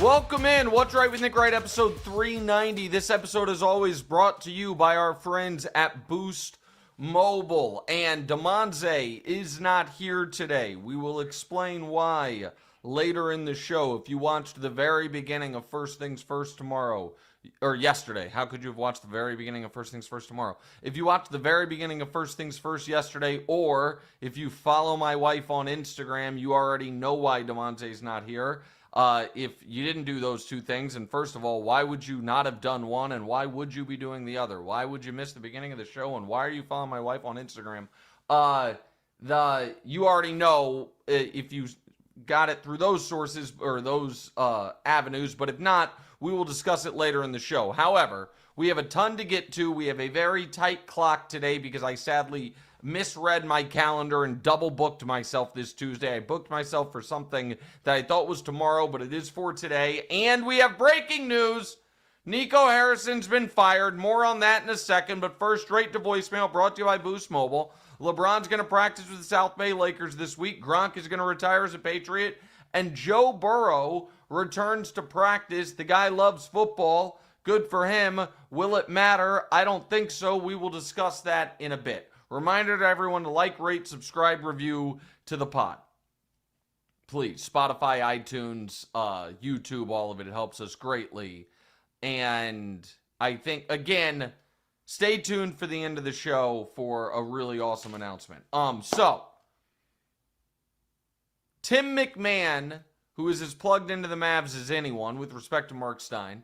Welcome in. What's Right with Nick Wright, episode 390. This episode is always brought to you by our friends at Boost Mobile. And Demonze is not here today. We will explain why later in the show. If you watched the very beginning of First Things First tomorrow, or yesterday, how could you have watched the very beginning of First Things First tomorrow? If you watched the very beginning of First Things First yesterday, or if you follow my wife on Instagram, you already know why Demonze is not here. If you didn't do those two things, and first of all, why would you not have done one, and why would you be doing the other? Why would you miss the beginning of the show, and why are you following my wife on Instagram? You already know if you got it through those sources or those avenues, but if not, we will discuss it later in the show. However, we have a ton to get to. We have a very tight clock today because I sadly misread my calendar and double booked myself this Tuesday. I booked myself for something that I thought was tomorrow, but it is for today. And we have breaking news. Nico Harrison's been fired. More on that in a second, but first, straight to voicemail, brought to you by Boost Mobile. LeBron's going to practice with the South Bay Lakers this week. Gronk is going to retire as a Patriot. And Joe Burrow returns to practice. The guy loves football. Good for him. Will it matter? I don't think so. We will discuss that in a bit. Reminder to everyone to like, rate, subscribe, review to the pod. Please, Spotify, iTunes, YouTube, all of it. It helps us greatly. And I think, again, stay tuned for the end of the show for a really awesome announcement. So, Tim McMahon, who is as plugged into the Mavs as anyone with respect to Mark Stein,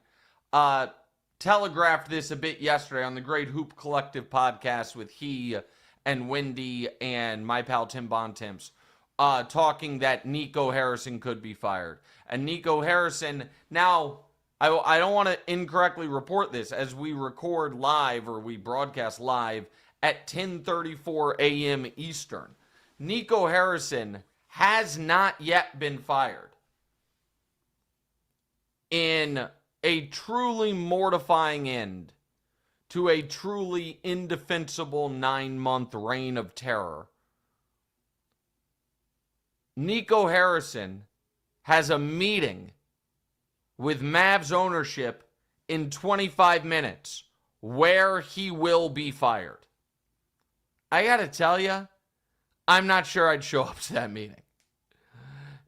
telegraphed this a bit yesterday on the Great Hoop Collective podcast with he and Wendy and my pal Tim Bontemps, talking that Nico Harrison could be fired. And Nico Harrison, now, I don't want to incorrectly report this, as we record live, or we broadcast live, at 10:34 a.m. Eastern. Nico Harrison has not yet been fired. In a truly mortifying end to a truly indefensible 9-month reign of terror, Nico Harrison has a meeting with Mavs ownership in 25 minutes where he will be fired. I gotta tell you, I'm not sure I'd show up to that meeting.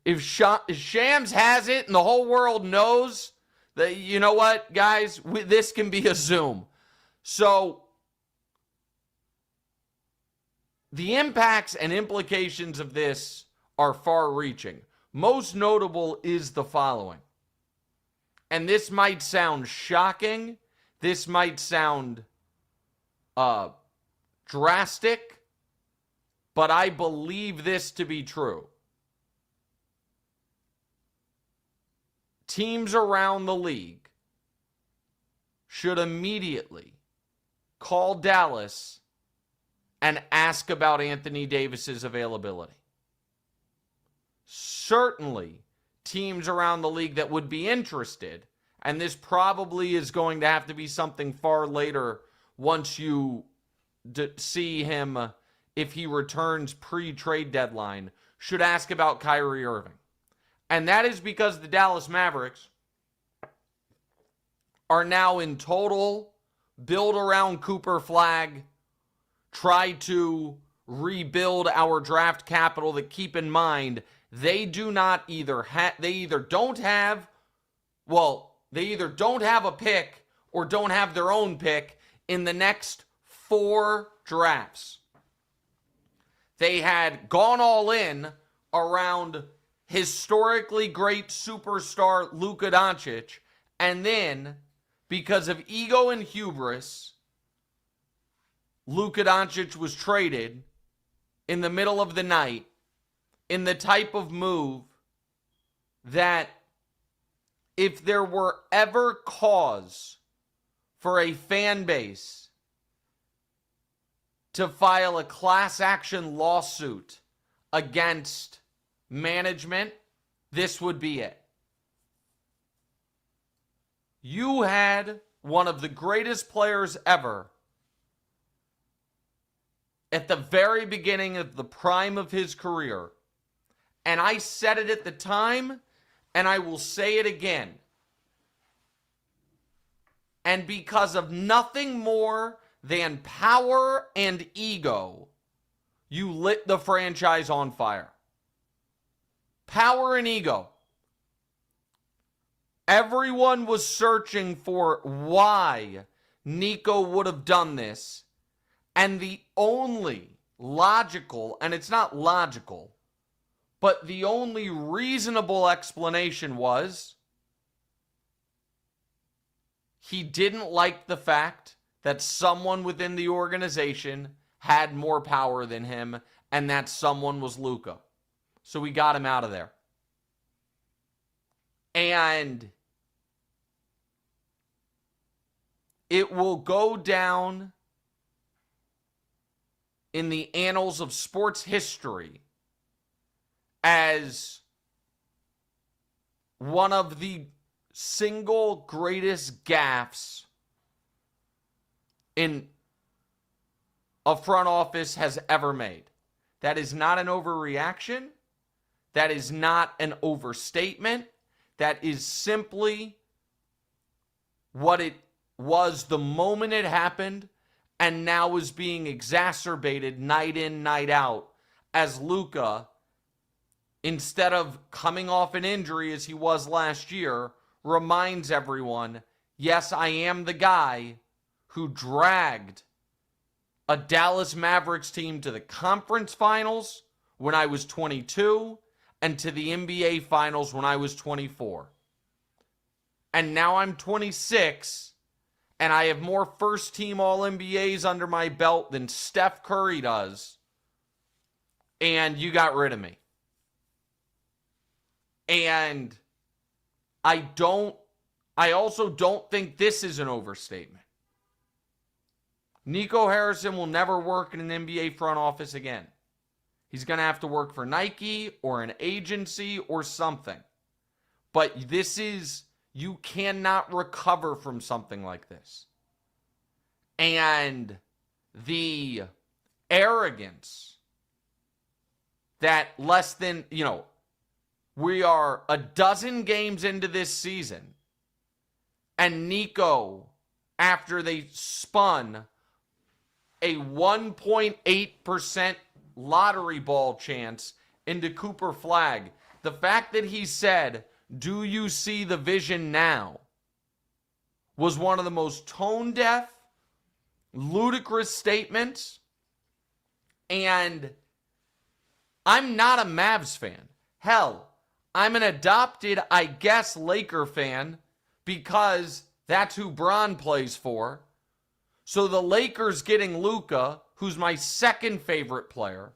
If Shams has it and the whole world knows that, you know what, guys, this can be a Zoom. So, the impacts and implications of this are far-reaching. Most notable is the following. And this might sound shocking. This might sound drastic. But I believe this to be true. Teams around the league should immediately call Dallas and ask about Anthony Davis's availability. Certainly, teams around the league that would be interested, and this probably is going to have to be something far later once you see him, if he returns pre-trade deadline, should ask about Kyrie Irving. And that is because the Dallas Mavericks are now in total build around Cooper Flagg, try to rebuild our draft capital. That, keep in mind, they don't have a pick or don't have their own pick in the next 4 drafts. They had gone all in around historically great superstar Luka Doncic, and then, because of ego and hubris, Luka Doncic was traded in the middle of the night in the type of move that, if there were ever cause for a fan base to file a class action lawsuit against management, this would be it. You had one of the greatest players ever at the very beginning of the prime of his career. And I said it at the time, and I will say it again. And because of nothing more than power and ego, you lit the franchise on fire. Power and ego. Everyone was searching for why Nico would have done this. And the only logical, and it's not logical, but the only reasonable explanation was he didn't like the fact that someone within the organization had more power than him, and that someone was Luka. So we got him out of there. And it will go down in the annals of sports history as one of the single greatest gaffes in a front office has ever made. That is not an overreaction. That is not an overstatement. That is simply what it was the moment it happened, and now is being exacerbated night in, night out, as Luka, instead of coming off an injury as he was last year, reminds everyone, yes, I am the guy who dragged a Dallas Mavericks team to the conference finals when I was 22 and to the NBA finals when I was 24. And now I'm 26 and I have more first-team All-NBAs under my belt than Steph Curry does, and you got rid of me. And I also don't think this is an overstatement. Nico Harrison will never work in an NBA front office again. He's going to have to work for Nike or an agency or something. But you cannot recover from something like this. And the arrogance that we are a dozen games into this season, and Nico, after they spun a 1.8% lottery ball chance into Cooper Flagg, the fact that he said, "Do you see the vision now?" was one of the most tone-deaf, ludicrous statements. And I'm not a Mavs fan. Hell, I'm an adopted, I guess, Laker fan because that's who Bron plays for. So the Lakers getting Luka, who's my second favorite player,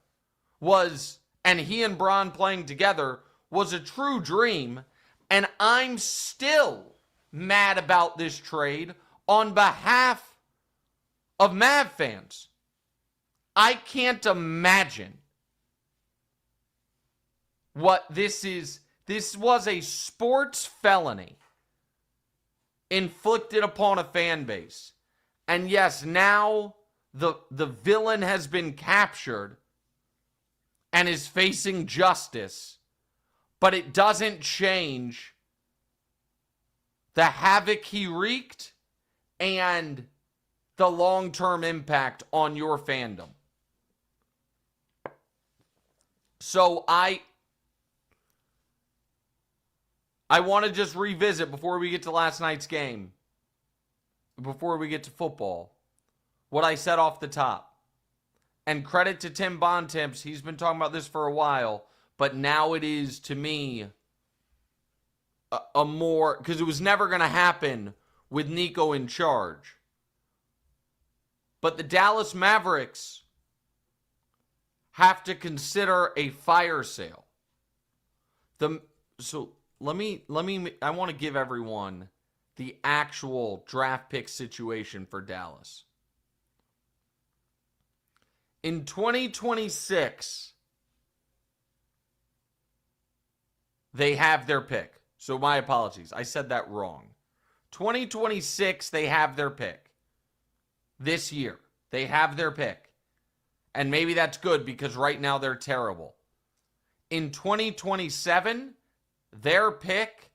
and he and Bron playing together was a true dream. And I'm still mad about this trade on behalf of Mav fans. I can't imagine what this is. This was a sports felony inflicted upon a fan base. And yes, now the villain has been captured and is facing justice. But it doesn't change the havoc he wreaked and the long-term impact on your fandom. So I want to just revisit before we get to last night's game, before we get to football, what I said off the top. And credit to Tim Bontemps, he's been talking about this for a while, but now it is, to me, a more, because it was never going to happen with Nico in charge. But the Dallas Mavericks have to consider a fire sale. I want to give everyone the actual draft pick situation for Dallas. In 2026, they have their pick. So my apologies. I said that wrong. 2026, they have their pick. This year, they have their pick. And maybe that's good because right now they're terrible. In 2027, their pick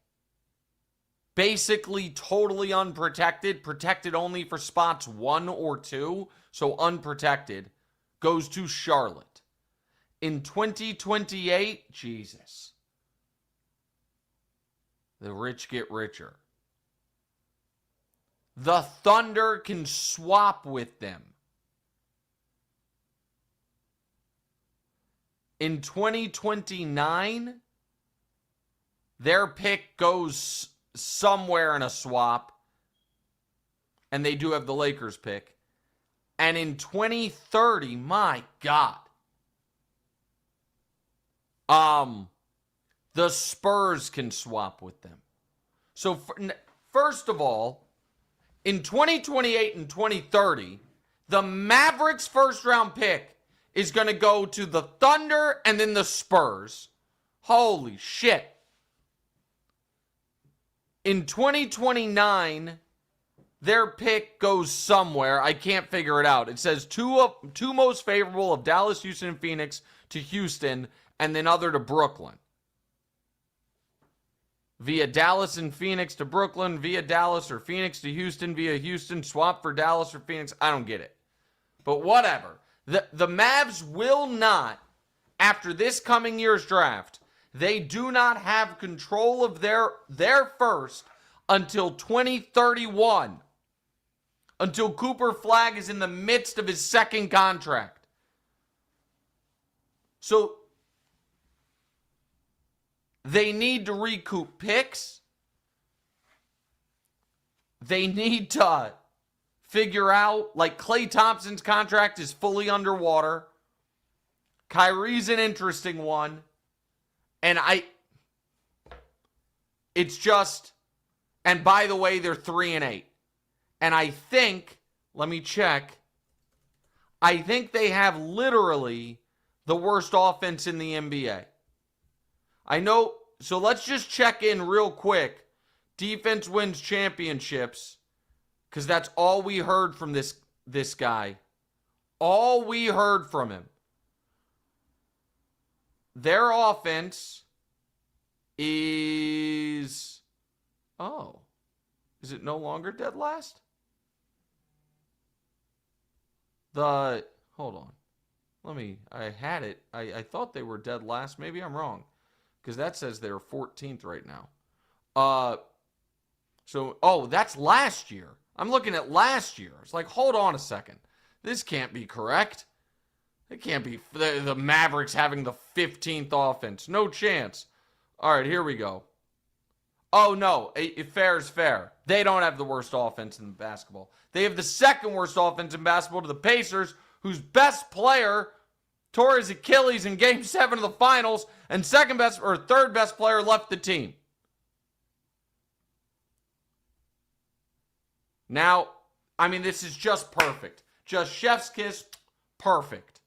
basically totally unprotected, protected only for spots 1 or 2, so unprotected, goes to Charlotte. In 2028, Jesus, the rich get richer. The Thunder can swap with them. In 2029, their pick goes somewhere in a swap, and they do have the Lakers pick. And in 2030, my God, the Spurs can swap with them. So first of all, in 2028 and 2030, the Mavericks first round pick is going to go to the Thunder and then the Spurs. Holy shit. In 2029, their pick goes somewhere. I can't figure it out. It says two most favorable of Dallas, Houston, and Phoenix to Houston, and then other to Brooklyn. Via Dallas and Phoenix to Brooklyn, via Dallas or Phoenix to Houston, via Houston, swap for Dallas or Phoenix. I don't get it. But whatever. The Mavs will not, after this coming year's draft, they do not have control of their first until 2031. Until Cooper Flagg is in the midst of his second contract. So they need to recoup picks. They need to figure out, like, Klay Thompson's contract is fully underwater. Kyrie's an interesting one. And it's just, and by the way, they're 3-8. And I think, let me check, I think they have literally the worst offense in the NBA. I know, so let's just check in real quick. Defense wins championships, because that's all we heard from this guy. All we heard from him. Their offense is, is it no longer dead last? Hold on. I had it. I thought they were dead last. Maybe I'm wrong. Because that says they're 14th right now. That's last year. I'm looking at last year. It's like, hold on a second. This can't be correct. It can't be the Mavericks having the 15th offense. No chance. All right, here we go. Oh, no. Fair is fair. They don't have the worst offense in basketball. They have the second worst offense in basketball to the Pacers, whose best player tore his Achilles in Game 7 of the Finals, and third best player left the team. Now, I mean, this is just perfect. Just chef's kiss, perfect.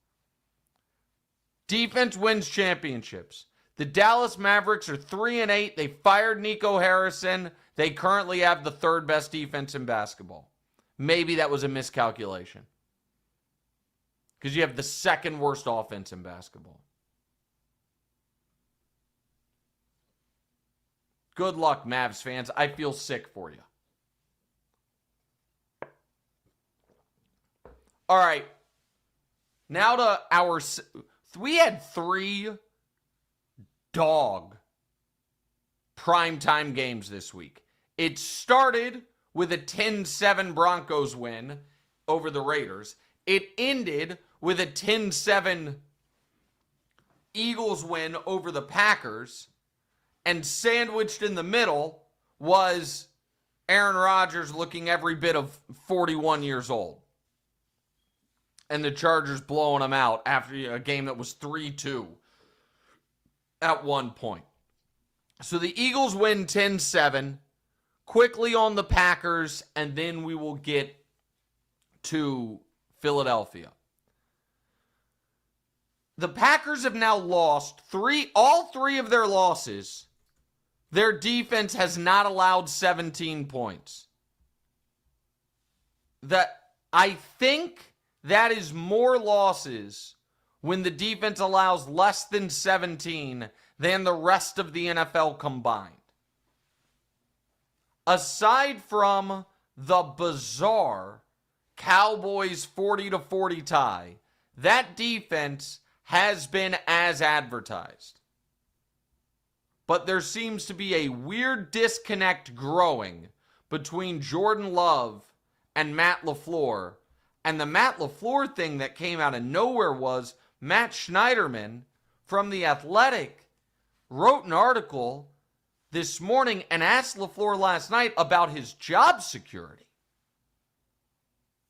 Defense wins championships. The Dallas Mavericks are 3-8. They fired Nico Harrison. They currently have the third best defense in basketball. Maybe that was a miscalculation. Because you have the second worst offense in basketball. Good luck, Mavs fans. I feel sick for you. All right. Now to we had 3 dog primetime games this week. It started with a 10-7 Broncos win over the Raiders. It ended with a 10-7 Eagles win over the Packers. And sandwiched in the middle was Aaron Rodgers looking every bit of 41 years old. And the Chargers blowing them out after a game that was 3-2 at one point. So the Eagles win 10-7, quickly on the Packers, and then we will get to Philadelphia. The Packers have now lost all three of their losses. Their defense has not allowed 17 points. I think that is more losses when the defense allows less than 17 than the rest of the NFL combined. aside from the bizarre Cowboys 40-40 tie, that defense has been as advertised. But there seems to be a weird disconnect growing between Jordan Love and Matt LaFleur. And the Matt LaFleur thing that came out of nowhere was Matt Schneiderman from The Athletic wrote an article this morning and asked LaFleur last night about his job security,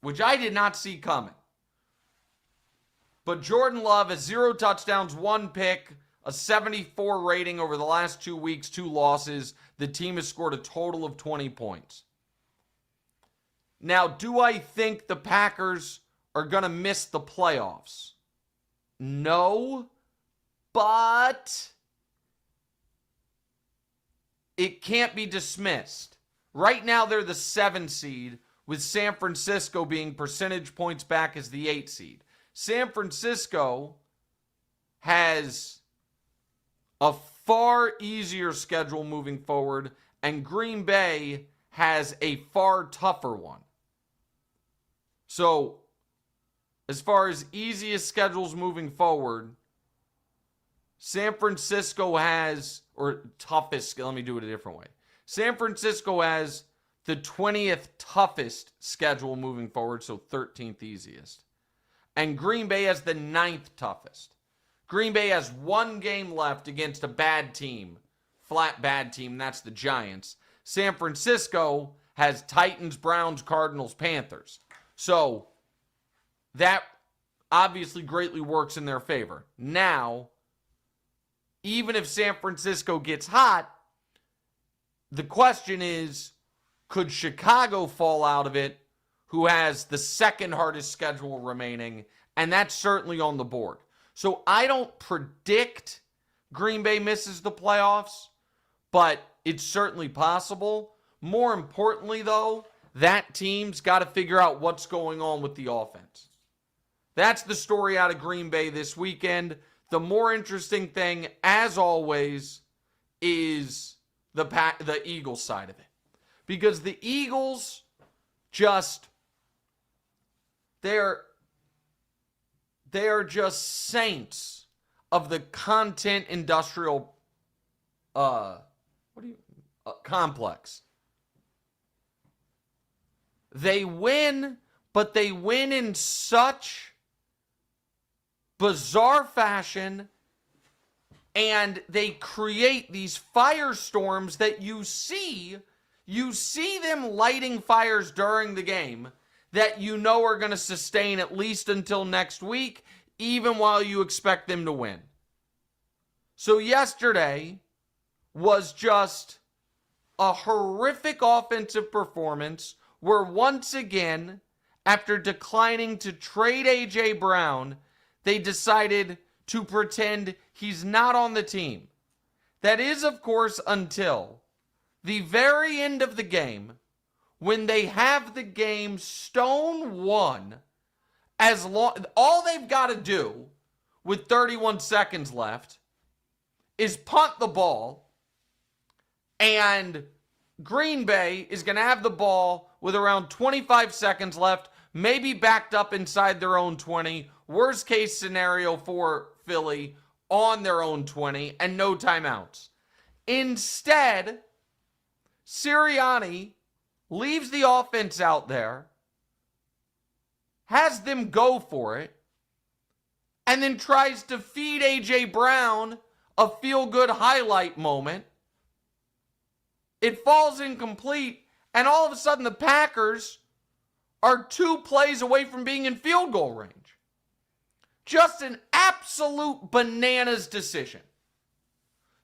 which I did not see coming. But Jordan Love has 0 touchdowns, 1 pick, a 74 rating over the last 2 weeks, 2 losses. The team has scored a total of 20 points. Now, do I think the Packers are going to miss the playoffs? No, but it can't be dismissed. Right now, they're the 7 seed, with San Francisco being percentage points back as the 8 seed. San Francisco has a far easier schedule moving forward, and Green Bay has a far tougher one. So, as far as easiest schedules moving forward, San Francisco has, or toughest, let me do it a different way. San Francisco has the 20th toughest schedule moving forward, so 13th easiest. And Green Bay has the 9th toughest. Green Bay has 1 game left against a bad team, flat bad team, and that's the Giants. San Francisco has Titans, Browns, Cardinals, Panthers. So that obviously greatly works in their favor. Now, even if San Francisco gets hot, the question is, could Chicago fall out of it, who has the 2nd hardest schedule remaining? And that's certainly on the board. So I don't predict Green Bay misses the playoffs, but it's certainly possible. More importantly, though, that team's got to figure out what's going on with the offense. That's the story out of Green Bay this weekend. The more interesting thing, as always, is the Eagles side of it. Because the Eagles just, they're just saints of the content industrial complex. They win, but they win in such bizarre fashion, and they create these firestorms that you see them lighting fires during the game that you know are going to sustain at least until next week, even while you expect them to win. So yesterday was just a horrific offensive performance where once again, after declining to trade A.J. Brown, they decided to pretend he's not on the team. That is, of course, until the very end of the game, when they have the game stone won, all they've got to do with 31 seconds left is punt the ball, and Green Bay is going to have the ball with around 25 seconds left, maybe backed up inside their own 20. Worst case scenario for Philly, on their own 20, and no timeouts. Instead, Sirianni leaves the offense out there, has them go for it, and then tries to feed A.J. Brown a feel-good highlight moment. It falls incomplete, and all of a sudden the Packers are 2 plays away from being in field goal range. Just an absolute bananas decision.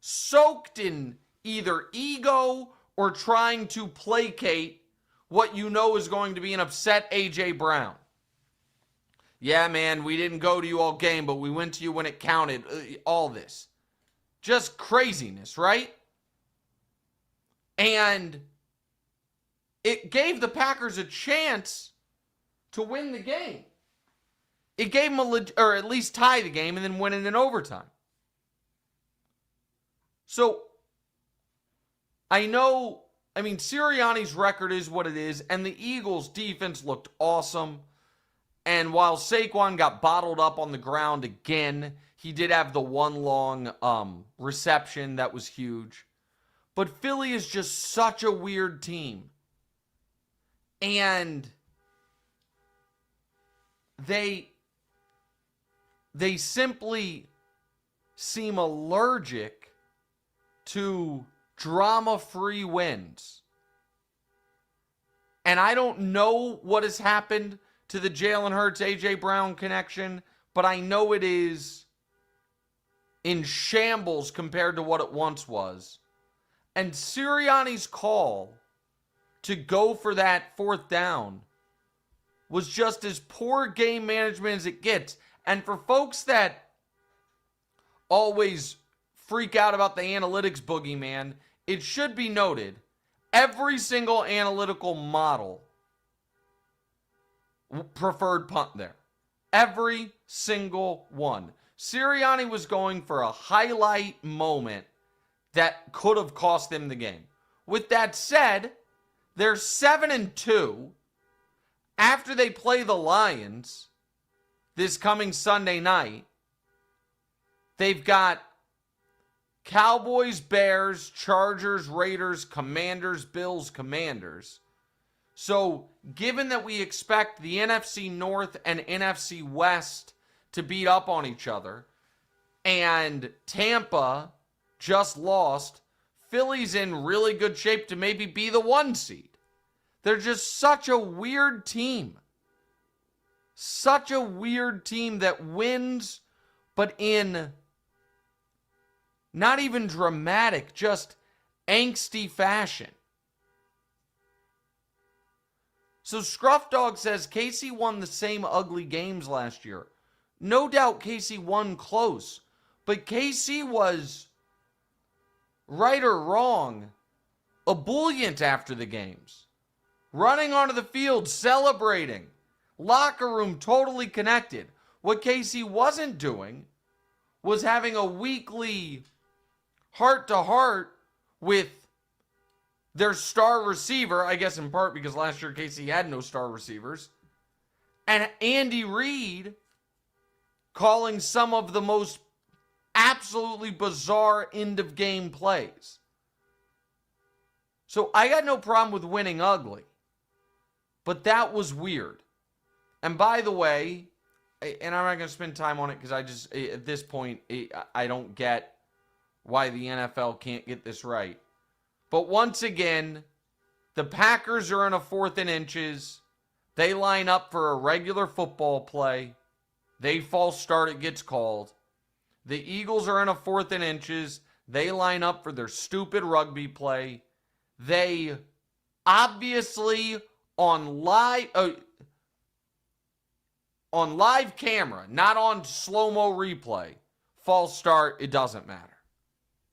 Soaked in either ego or trying to placate what you know is going to be an upset A.J. Brown. Yeah, man, we didn't go to you all game, but we went to you when it counted. All this. Just craziness, right? And it gave the Packers a chance to win the game. It gave them or at least tie the game and then win it in overtime. So I know I mean, Sirianni's record is what it is, and the Eagles' defense looked awesome. And while Saquon got bottled up on the ground again, he did have the one long reception that was huge. But Philly is just such a weird team. And they simply seem allergic to drama-free wins. And I don't know what has happened to the Jalen Hurts, A.J. Brown connection, but I know it is in shambles compared to what it once was. And Sirianni's call to go for that fourth down was just as poor game management as it gets. And for folks that always freak out about the analytics boogeyman, it should be noted, every single analytical model preferred punt there. Every single one. Sirianni was going for a highlight moment that could have cost them the game. With that said, they're 7-2 after they play the Lions this coming Sunday night. They've got Cowboys, Bears, Chargers, Raiders, Commanders, Bills, Commanders. So, given that we expect the NFC North and NFC West to beat up on each other, and Tampa just lost, Philly's in really good shape to maybe be the 1 seed. They're just such a weird team. Such a weird team that wins, but in not even dramatic, just angsty fashion. So Scruff Dog says KC won the same ugly games last year. No doubt KC won close, but KC was, right or wrong, ebullient after the games. Running onto the field, celebrating. Locker room totally connected. What KC wasn't doing was having a weekly heart-to-heart with their star receiver, I guess in part because last year KC had no star receivers, and Andy Reid calling some of the most absolutely bizarre end-of-game plays. So I got no problem with winning ugly, but that was weird. And by the way, and I'm not going to spend time on it because I just, at this point, I don't get why the NFL can't get this right. But once again, the Packers are in a 4th and inches. They line up for a regular football play. They false start, it gets called. The Eagles are in a 4th and inches. They line up for their stupid rugby play. They obviously on live camera, not on slow-mo replay, false start, it doesn't matter.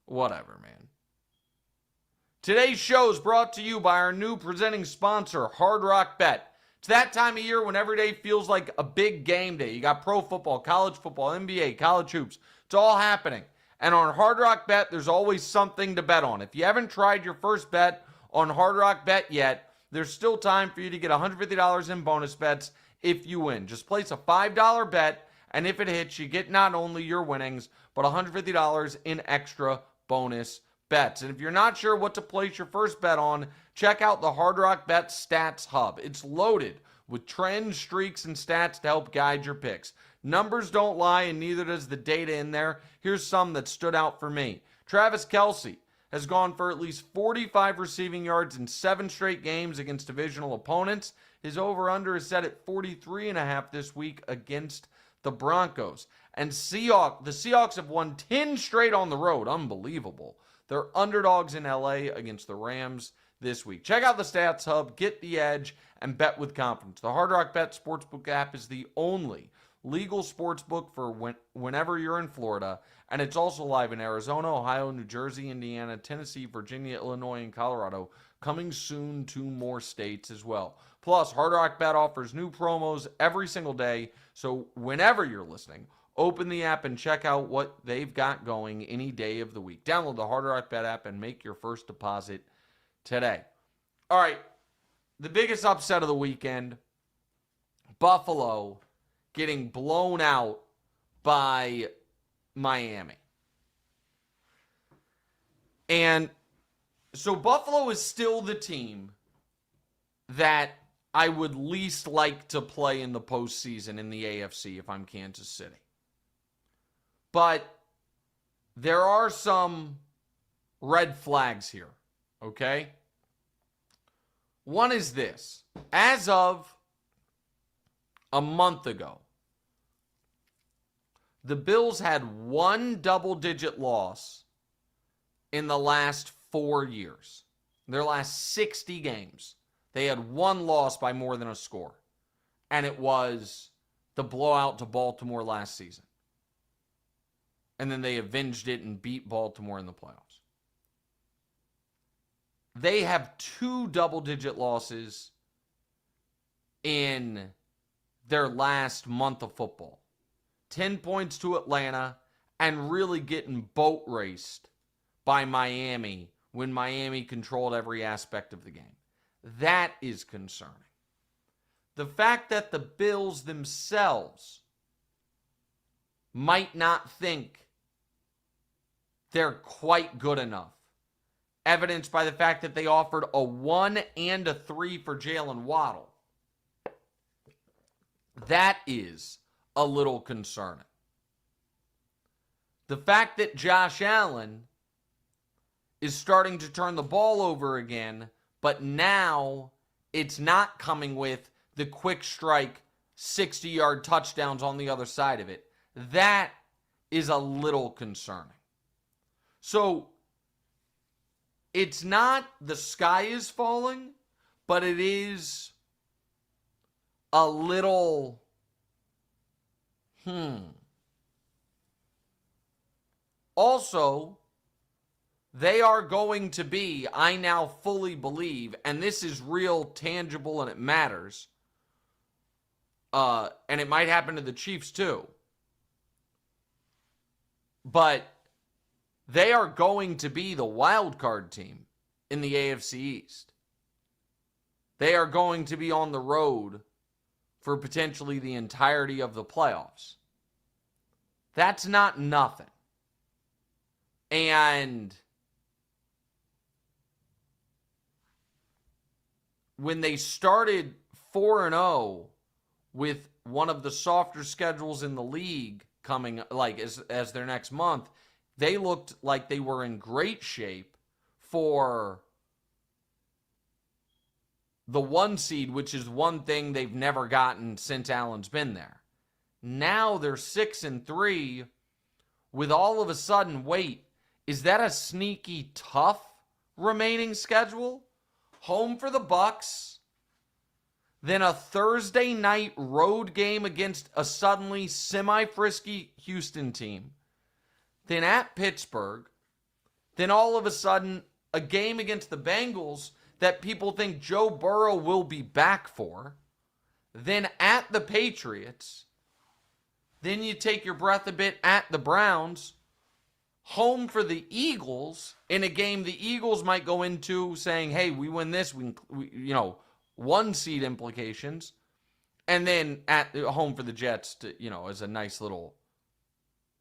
Whatever, man. Today's show is brought to you by our new presenting sponsor, Hard Rock Bet. It's that time of year when every day feels like a big game day. You got pro football, college football, NBA, college hoops. It's all happening. And on Hard Rock Bet, there's always something to bet on. If you haven't tried your first bet on Hard Rock Bet yet, there's still time for you to get $150 in bonus bets if you win. Just place a $5 bet, and if it hits, you get not only your winnings, but $150 in extra bonus bets. And if you're not sure what to place your first bet on, check out the Hard Rock Bet Stats Hub. It's loaded with trends, streaks, and stats to help guide your picks. Numbers don't lie, and neither does the data in there. Here's some that stood out for me. Travis Kelce has gone for at least 45 receiving yards in 7 straight games against divisional opponents. His over-under is set at 43.5 this week against the Broncos. And the Seahawks have won 10 straight on the road. Unbelievable. They're underdogs in LA against the Rams this week. Check out the Stats Hub, get the edge, and bet with confidence. The Hard Rock Bet Sportsbook app is the only legal sportsbook for whenever you're in Florida, and it's also live in Arizona, Ohio, New Jersey, Indiana, Tennessee, Virginia, Illinois, and Colorado, coming soon to more states as well. Plus, Hard Rock Bet offers new promos every single day, so whenever you're listening, open the app and check out what they've got going any day of the week. Download the Hard Rock Bet app and make your first deposit today. All right. The biggest upset of the weekend, Buffalo getting blown out by Miami. And so Buffalo is still the team that I would least like to play in the postseason in the AFC if I'm Kansas City. But there are some red flags here, okay? One is this. As of a month ago, the Bills had one double-digit loss in the last 4 years. Their last 60 games, they had one loss by more than a score. And it was the blowout to Baltimore last season. And then they avenged it and beat Baltimore in the playoffs. They have 2 double-digit losses in their last month of football. 10 points to Atlanta and really getting boat raced by Miami when Miami controlled every aspect of the game. That is concerning. The fact that the Bills themselves might not think they're quite good enough, evidenced by the fact that they offered a 1 and a 3 for Jalen Waddle. That is a little concerning. The fact that Josh Allen is starting to turn the ball over again, but now it's not coming with the quick strike 60-yard touchdowns on the other side of it. That is a little concerning. So it's not the sky is falling, but it is a little, Also, they are going to be, I now fully believe, and this is real, tangible, and it matters, and it might happen to the Chiefs too, but they are going to be the wild card team in the AFC East. They are going to be on the road for potentially the entirety of the playoffs. That's not nothing. And when they started 4-0 with one of the softer schedules in the league coming like as their next month, they looked like they were in great shape for the 1 seed, which is one thing they've never gotten since Allen's been there. Now they're 6-3 with all of a sudden, wait, is that a sneaky tough remaining schedule? Home for the Bucs, then a Thursday night road game against a suddenly semi-frisky Houston team, then at Pittsburgh, then all of a sudden a game against the Bengals that people think Joe Burrow will be back for, then at the Patriots, then you take your breath a bit at the Browns, home for the Eagles in a game the Eagles might go into saying, hey, we win this, we 1 seed implications, and then at home for the Jets to, as a nice little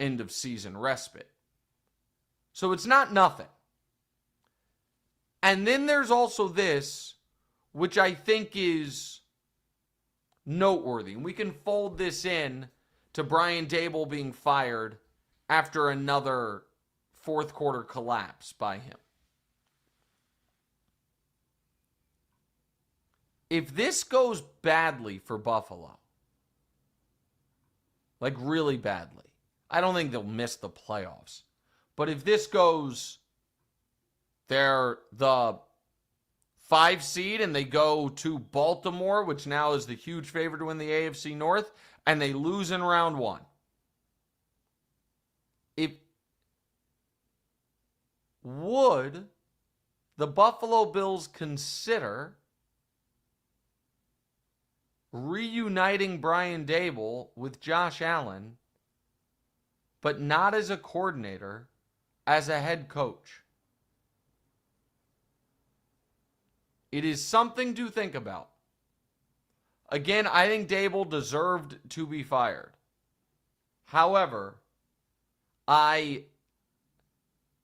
end of season respite. So it's not nothing. And then there's also this, which I think is noteworthy. And we can fold this in to Brian Daboll being fired after another fourth quarter collapse by him. If this goes badly for Buffalo, like really badly, I don't think they'll miss the playoffs. But if this goes, they're the 5 seed and they go to Baltimore, which now is the huge favorite to win the AFC North, and they lose in round 1. Would the Buffalo Bills consider reuniting Brian Daboll with Josh Allen, but not as a coordinator, as a head coach? It is something to think about. Again, I think Dable deserved to be fired. However,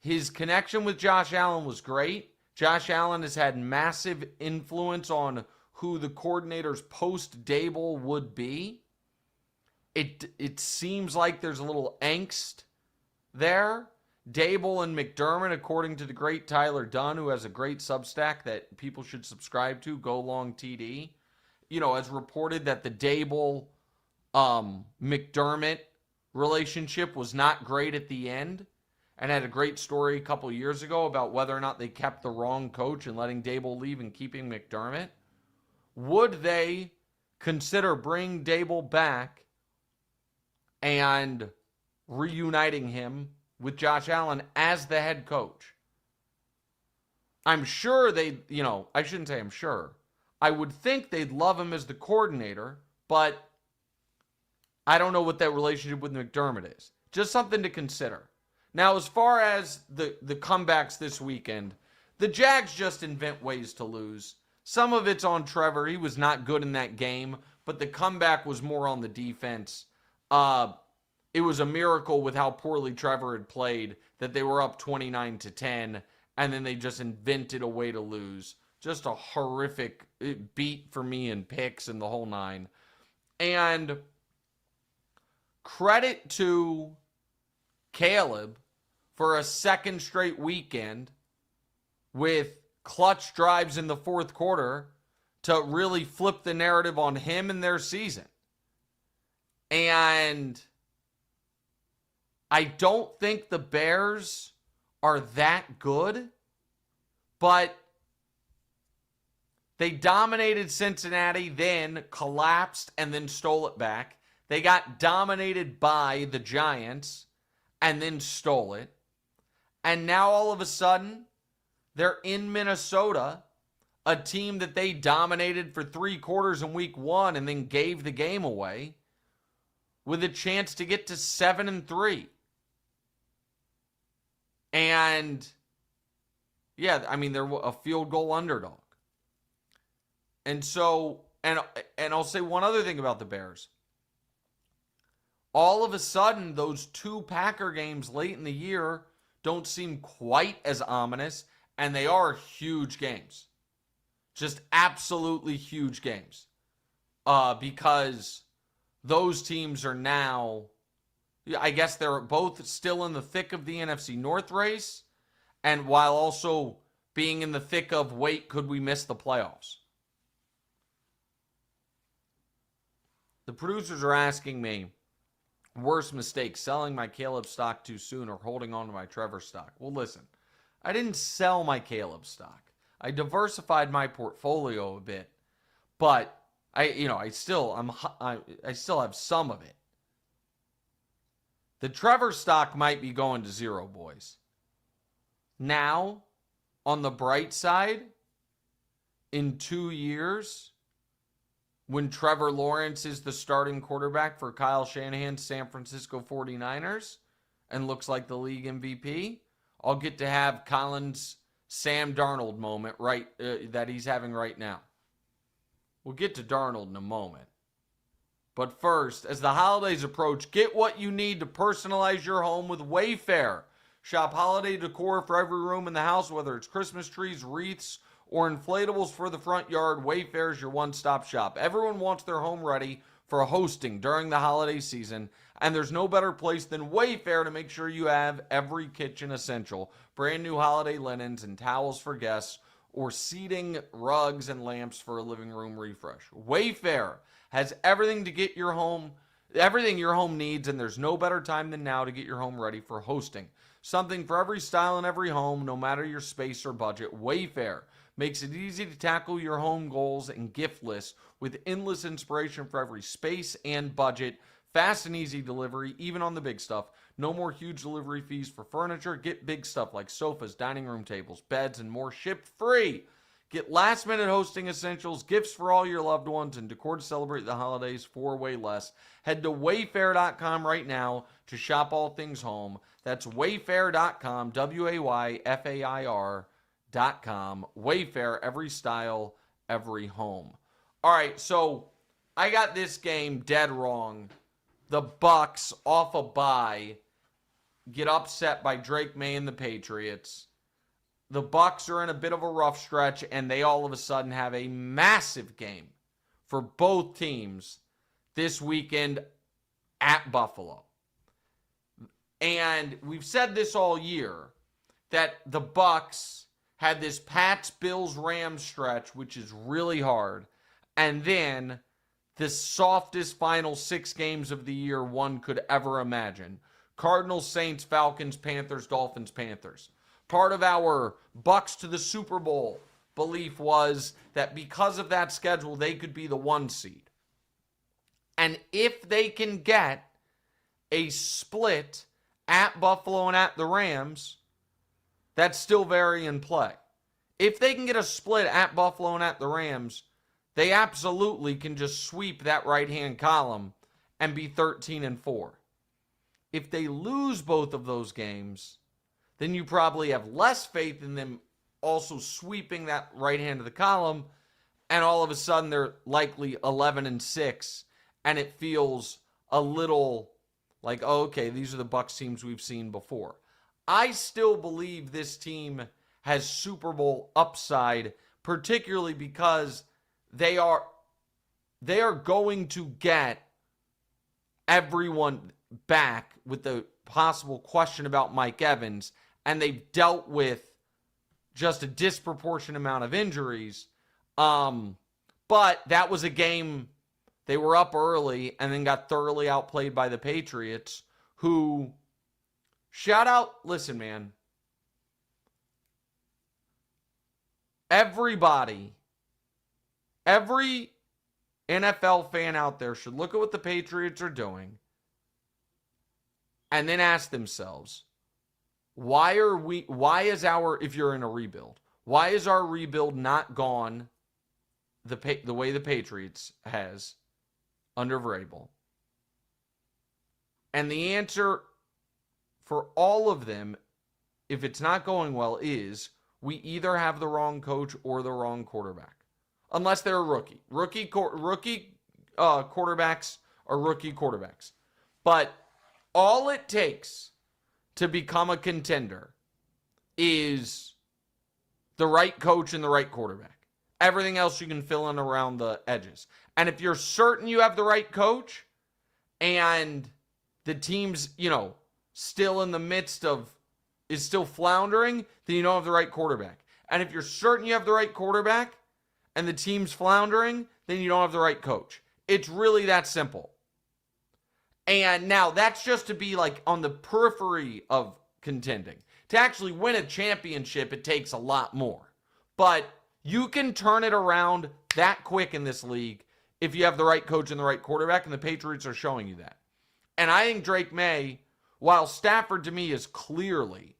his connection with Josh Allen was great. Josh Allen has had massive influence on who the coordinators post Dable would be. It seems like there's a little angst there. Dable and McDermott, according to the great Tyler Dunn, who has a great Substack that people should subscribe to, Go Long TD, has reported that the Dable McDermott relationship was not great at the end, and had a great story a couple years ago about whether or not they kept the wrong coach and letting Dable leave and keeping McDermott. Would they consider bringing Dable back and reuniting him with Josh Allen as the head coach? I'm sure I shouldn't say I'm sure. I would think they'd love him as the coordinator, but I don't know what that relationship with McDermott is. Just something to consider. Now, as far as the comebacks this weekend, the Jags just invent ways to lose. Some of it's on Trevor. He was not good in that game, but the comeback was more on the defense. It was a miracle with how poorly Trevor had played that they were up 29-10, and then they just invented a way to lose. Just a horrific beat for me in picks and the whole nine. And credit to Caleb for a second straight weekend with clutch drives in the fourth quarter to really flip the narrative on him and their season. And I don't think the Bears are that good, but they dominated Cincinnati, then collapsed and then stole it back. They got dominated by the Giants and then stole it. And now all of a sudden, they're in Minnesota, a team that they dominated for 3 quarters in week 1 and then gave the game away, with a chance to get to 7-3. And yeah, I mean, they're a field goal underdog. And so, and I'll say one other thing about the Bears. All of a sudden, those 2 Packer games late in the year don't seem quite as ominous, and they are huge games. Just absolutely huge games. Because those teams are now, I guess they're both still in the thick of the NFC North race, and while also being in the thick of, wait, could we miss the playoffs? The producers are asking me, worst mistake, selling my Caleb stock too soon or holding on to my Trevor stock. Well, listen, I didn't sell my Caleb stock. I diversified my portfolio a bit, but I still have some of it. The Trevor stock might be going to zero, boys. Now, on the bright side, in 2 years, when Trevor Lawrence is the starting quarterback for Kyle Shanahan's San Francisco 49ers and looks like the league MVP, I'll get to have Colin's Sam Darnold moment that he's having right now. We'll get to Darnold in a moment. But first, as the holidays approach, get what you need to personalize your home with Wayfair. Shop holiday decor for every room in the house, whether it's Christmas trees, wreaths, or inflatables for the front yard. Wayfair is your one-stop shop. Everyone wants their home ready for hosting during the holiday season, and there's no better place than Wayfair to make sure you have every kitchen essential. Brand new holiday linens and towels for guests, or seating, rugs, and lamps for a living room refresh. Wayfair has everything your home needs, and there's no better time than now to get your home ready for hosting. Something for every style and every home, no matter your space or budget. Wayfair makes it easy to tackle your home goals and gift lists with endless inspiration for every space and budget. Fast and easy delivery, even on the big stuff. No more huge delivery fees for furniture. Get big stuff like sofas, dining room tables, beds, and more shipped free. Get last-minute hosting essentials, gifts for all your loved ones, and decor to celebrate the holidays for way less. Head to Wayfair.com right now to shop all things home. That's Wayfair.com, Wayfair.com. Wayfair, every style, every home. All right, so I got this game dead wrong. The Bucs, off a bye, get upset by Drake Maye and the Patriots. The Bucs are in a bit of a rough stretch, and they all of a sudden have a massive game for both teams this weekend at Buffalo. And we've said this all year, that the Bucs had this Pats, Bills, Rams stretch, which is really hard, and then the softest final 6 games of the year one could ever imagine. Cardinals, Saints, Falcons, Panthers, Dolphins, Panthers. Part of our Bucs to the Super Bowl belief was that because of that schedule, they could be the 1 seed. And if they can get a split at Buffalo and at the Rams, that's still very in play. If they can get a split at Buffalo and at the Rams, they absolutely can just sweep that right-hand column and be 13-4. If they lose both of those games, then you probably have less faith in them also sweeping that right hand of the column, and all of a sudden they're likely 11-6, and it feels a little like, oh, okay, these are the Bucs teams we've seen before. I still believe this team has Super Bowl upside, particularly because they are going to get everyone back with the possible question about Mike Evans, and they've dealt with just a disproportionate amount of injuries. But that was a game they were up early and then got thoroughly outplayed by the Patriots, who, shout out, listen, man, every NFL fan out there should look at what the Patriots are doing and then ask themselves, if you're in a rebuild, why is our rebuild not gone the way the Patriots has under Vrabel? And the answer for all of them, if it's not going well, is we either have the wrong coach or the wrong quarterback. Unless they're a rookie. Rookie quarterbacks are rookie quarterbacks. But all it takes to become a contender is the right coach and the right quarterback. Everything else you can fill in around the edges. And if you're certain you have the right coach and the team's, still in the midst of, is still floundering, then you don't have the right quarterback. And if you're certain you have the right quarterback and the team's floundering, then you don't have the right coach. It's really that simple. And now that's just to be like on the periphery of contending. To actually win a championship, it takes a lot more. But you can turn it around that quick in this league if you have the right coach and the right quarterback, and the Patriots are showing you that. And I think Drake Maye, while Stafford to me is clearly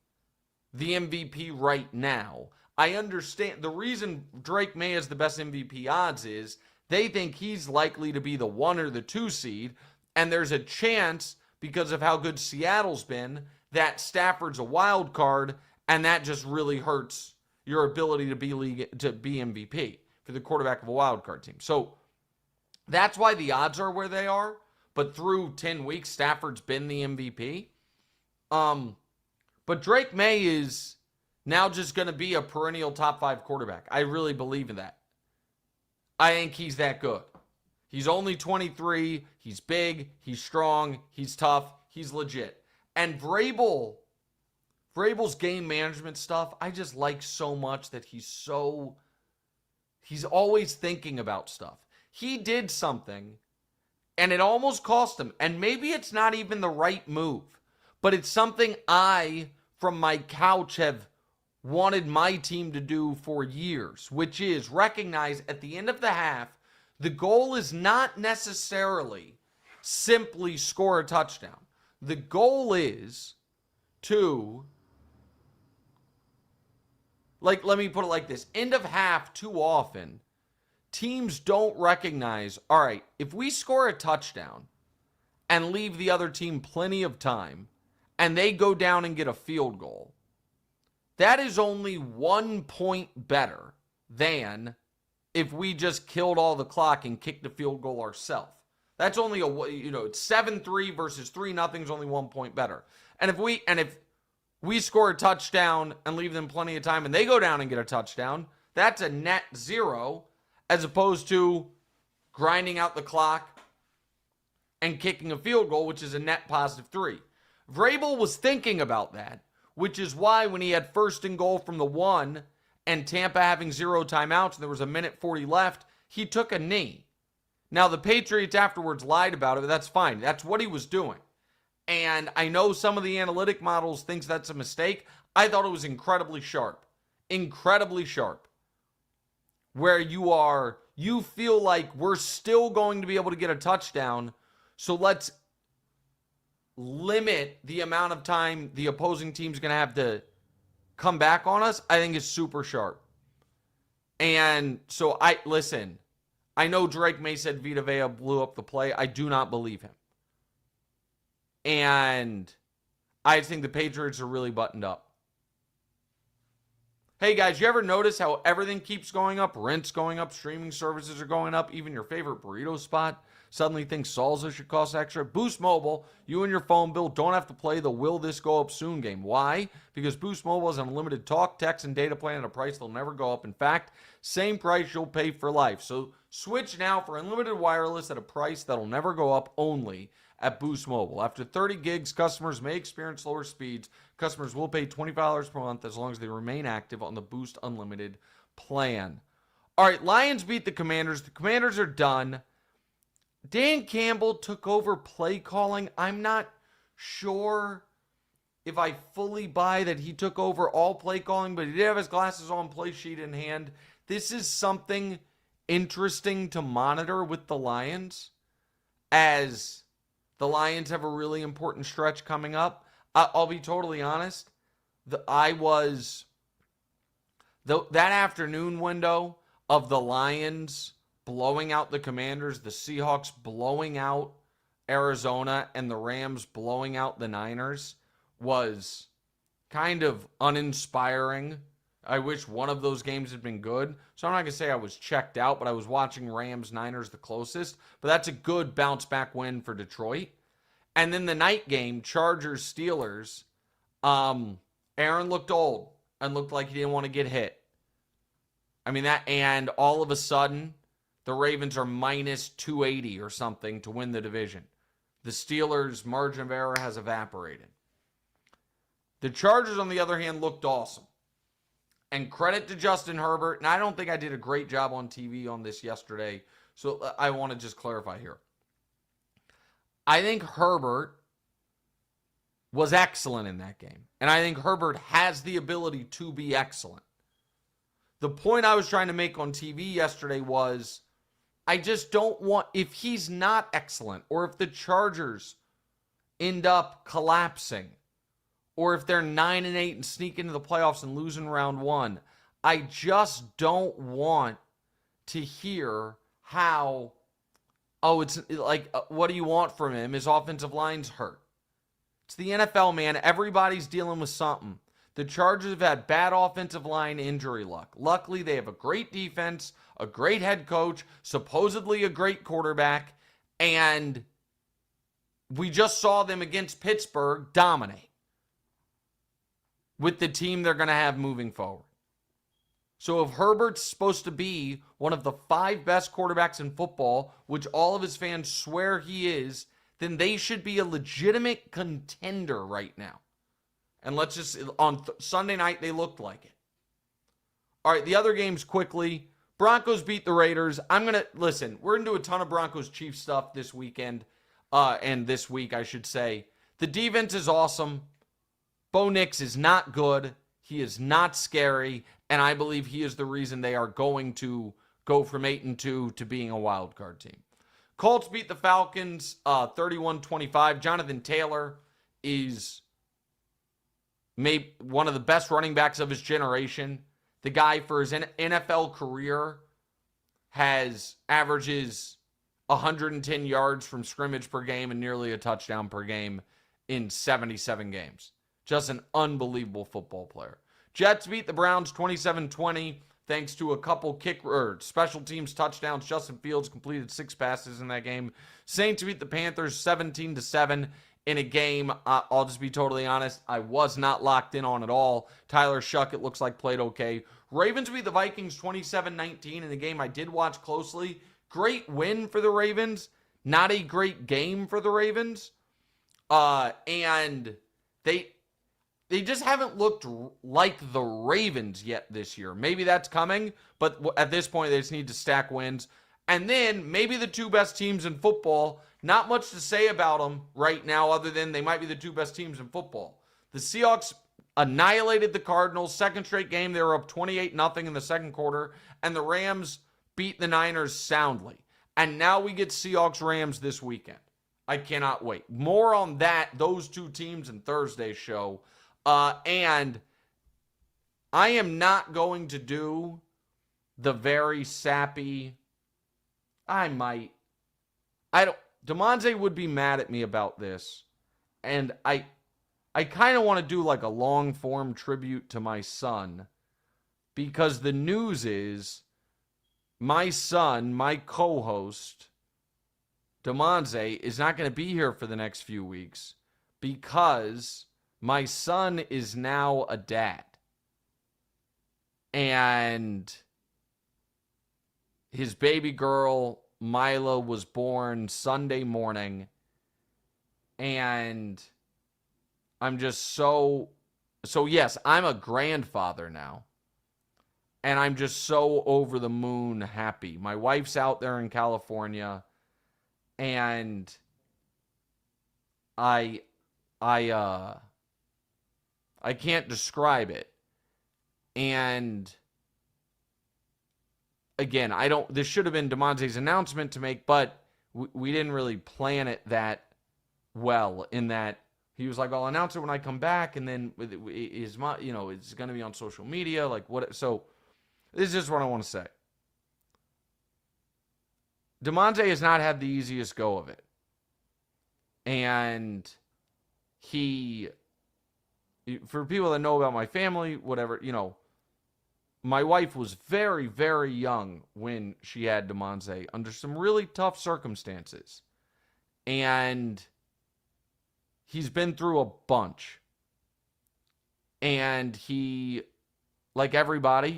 the MVP right now, I understand the reason Drake Maye is the best MVP odds is they think he's likely to be the 1 or the 2 seed, and there's a chance, because of how good Seattle's been, that Stafford's a wild card, and that just really hurts your ability to be MVP for the quarterback of a wild card team. So that's why the odds are where they are. But through 10 weeks, Stafford's been the MVP. But Drake Maye is now just going to be a perennial top 5 quarterback. I really believe in that. I think he's that good. He's only 23. He's big. He's strong. He's tough. He's legit. And Vrabel's game management stuff, I just like so much that he's always thinking about stuff. He did something, and it almost cost him. And maybe it's not even the right move, but it's something I, from my couch, have wanted my team to do for years, which is recognize at the end of the half, the goal is not necessarily simply score a touchdown. The goal is to, let me put it like this. End of half, too often, teams don't recognize, all right, if we score a touchdown and leave the other team plenty of time and they go down and get a field goal, that is only 1 point better than if we just killed all the clock and kicked the field goal ourselves. That's only it's 7-3 versus 3-0 is only 1 point better. And if we score a touchdown and leave them plenty of time and they go down and get a touchdown, that's a net 0 as opposed to grinding out the clock and kicking a field goal, which is a net positive 3. Vrabel was thinking about that, which is why when he had first and goal from the 1 and Tampa having 0 timeouts and there was a minute 40 left, he took a knee. Now, the Patriots afterwards lied about it, but that's fine. That's what he was doing. And I know some of the analytic models thinks that's a mistake. I thought it was incredibly sharp. Incredibly sharp. Where you feel like we're still going to be able to get a touchdown, so let's limit the amount of time the opposing team's going to have to come back on us. I think is super sharp. And so I know Drake May said Vita Vea blew up the play. I do not believe him. And I think the Patriots are really buttoned up. Hey guys, you ever notice how everything keeps going up? Rent's going up, streaming services are going up, even your favorite burrito spot suddenly thinks salsa should cost extra. Boost Mobile, you and your phone bill don't have to play the will this go up soon game. Why? Because Boost Mobile has unlimited talk, text, and data plan at a price that'll never go up. In fact, same price you'll pay for life. So switch now for unlimited wireless at a price that'll never go up only at Boost Mobile. After 30 gigs, customers may experience slower speeds. Customers will pay $25 per month as long as they remain active on the Boost Unlimited plan. All right, Lions beat the Commanders. The Commanders are done. Dan Campbell took over play calling. I'm not sure if I fully buy that he took over all play calling, but he did have his glasses on, play sheet in hand. This is something interesting to monitor with the Lions, as the Lions have a really important stretch coming up. I'll be totally honest. That afternoon window of the Lions blowing out the Commanders, the Seahawks blowing out Arizona, and the Rams blowing out the Niners was kind of uninspiring. I wish one of those games had been good. So I'm not going to say I was checked out, but I was watching Rams-Niners the closest. But that's a good bounce-back win for Detroit. And then the night game, Chargers-Steelers, Aaron looked old and looked like he didn't want to get hit. And all of a sudden, the Ravens are minus 280 or something to win the division. The Steelers' margin of error has evaporated. The Chargers, on the other hand, looked awesome. And credit to Justin Herbert. And I don't think I did a great job on TV on this yesterday, so I want to just clarify here. I think Herbert was excellent in that game. And I think Herbert has the ability to be excellent. The point I was trying to make on TV yesterday was, I just don't want, if he's not excellent, or if the Chargers end up collapsing, or if they're 9-8 and sneak into the playoffs and lose in round 1, I just don't want to hear how, it's like, what do you want from him? His offensive line's hurt. It's the NFL, man. Everybody's dealing with something. The Chargers have had bad offensive line injury luck. Luckily, they have a great defense, a great head coach, supposedly a great quarterback, and we just saw them against Pittsburgh dominate with the team they're going to have moving forward. So if Herbert's supposed to be one of the 5 best quarterbacks in football, which all of his fans swear he is, then they should be a legitimate contender right now. And let's just, on Sunday night, they looked like it. All right, the other games quickly. Broncos beat the Raiders. Listen, we're going to do a ton of Broncos-Chiefs stuff this weekend, and this week, I should say. The defense is awesome. Bo Nix is not good. He is not scary, and I believe he is the reason they are going to go from 8-2 to being a wild card team. Colts beat the Falcons 31-25. Jonathan Taylor is maybe one of the best running backs of his generation. The guy, for his NFL career, averages 110 yards from scrimmage per game and nearly a touchdown per game in 77 games. Just an unbelievable football player. Jets beat the Browns 27-20 thanks to a couple special teams touchdowns. Justin Fields completed 6 passes in that game. Saints beat the Panthers 17-7 in a game, I'll just be totally honest, I was not locked in on at all. Tyler Shuck, it looks like, played okay. Ravens beat the Vikings 27-19 in a game I did watch closely. Great win for the Ravens. Not a great game for the Ravens. And they just haven't looked like the Ravens yet this year. Maybe that's coming, but at this point, they just need to stack wins. And then maybe the 2 best teams in football, not much to say about them right now other than they might be the 2 best teams in football. The Seahawks annihilated the Cardinals. Second straight game, they were up 28-0 in the second quarter. And the Rams beat the Niners soundly. And now we get Seahawks-Rams this weekend. I cannot wait. More on those 2 teams in Thursday's show. And I am not going to do the very sappy... Demonte would be mad at me about this. And I kind of want to do like a long form tribute to my son. Because the news is my son, my co-host, Demonte, is not going to be here for the next few weeks. Because my son is now a dad. And his baby girl, Mila, was born Sunday morning. And I'm just so yes, I'm a grandfather now. And I'm just so over the moon happy. My wife's out there in California. And I can't describe it. And again, this should have been DeMonte's announcement to make, but we didn't really plan it that well in that he was like, I'll announce it when I come back. And then his mom, it's going to be on social media. Like what? So this is just what I want to say. DeMonte has not had the easiest go of it. And for people that know about my family, whatever, my wife was very, very young when she had DeMonte under some really tough circumstances. And he's been through a bunch. And he, like everybody,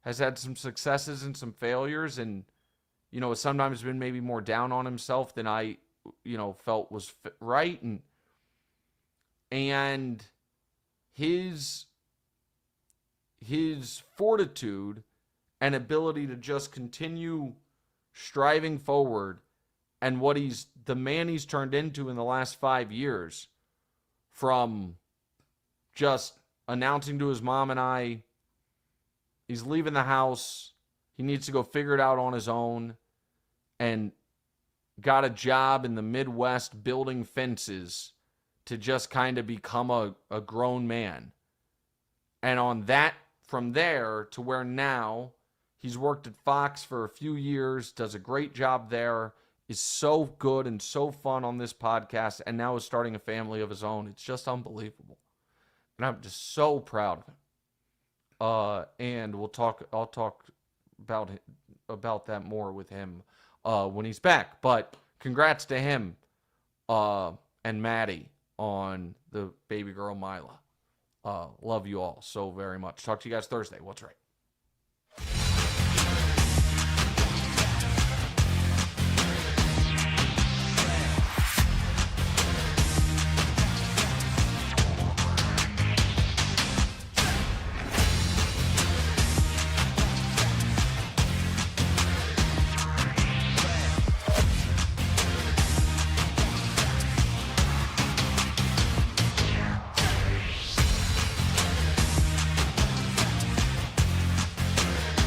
has had some successes and some failures. And, has sometimes been maybe more down on himself than I, felt was right. And his fortitude and ability to just continue striving forward and the man he's turned into in the last 5 years, from just announcing to his mom and I he's leaving the house, he needs to go figure it out on his own, and got a job in the Midwest building fences to just kind of become a grown man. And on that, from there to where now he's worked at Fox for a few years, does a great job there, is so good and so fun on this podcast, and now is starting a family of his own. It's just unbelievable. And I'm just so proud of him. And I'll talk about that more with him when he's back. But congrats to him and Maddie on the baby girl Mila. Love you all so very much. Talk to you guys Thursday. What's right?